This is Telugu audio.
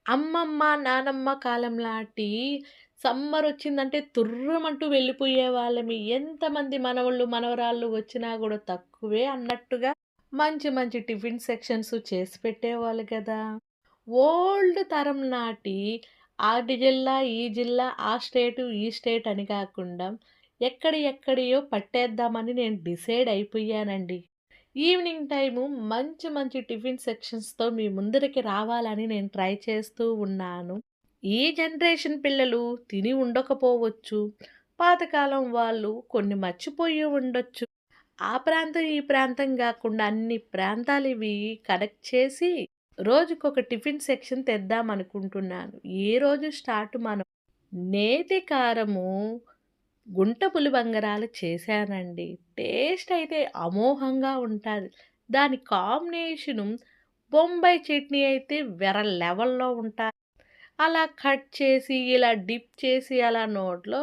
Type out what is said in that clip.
అమ్మమ్మ, నానమ్మ కాలం లాంటి సమ్మరొచ్చిందంటే తుర్రుమంటూ వెళ్ళిపోయేవాళ్ళమి. ఎంతమంది మనవళ్ళు, మనవరాళ్ళు వచ్చినా గూడా తక్కువే అన్నట్టుగా మంచి మంచి టిఫిన్ సెక్షన్స్ చేసి పెట్టేవాళ్ళు గదా! ఓల్డ్ తరం నాటి జిల్లా, ఈ జిల్లా, ఆ స్టేటు, ఈ స్టేట్ అని కాకుండా ఎక్కడియో పట్టేద్దామని నేను డిసైడ్ అయిపోయానండి. ఈవినింగ్ టైము మంచి మంచి టిఫిన్ సెక్షన్స్‌తో మీ ముందరికి రావాలని నేను ట్రై చేస్తూ ఉన్నాను. ఈ జనరేషన్ పిల్లలు తిని ఉండకపోవచ్చు. పాతకాలం వాళ్ళు కొన్ని మర్చిపోయి ఉండొచ్చు. ఆ ప్రాంతం, ఈ ప్రాంతం గాకుండా అన్ని ప్రాంతాలివి కనెక్ట్ చేసి రోజుకొక టిఫిన్ సెక్షన్ తెద్దామనుకుంటున్నాను. ఏ రోజు స్టార్ట్ మనం నేతి కారము గుంట పులిబంగరాలు చేశానండి. టేస్ట్ అయితే అమోఘంగా ఉంటాది. దాని కాంబినేషను బొంబాయి చట్నీ అయితే వేరే లెవెల్‌లో ఉంటా అలా కట్ చేసి, ఇలా డిప్ చేసి అలా నోట్లో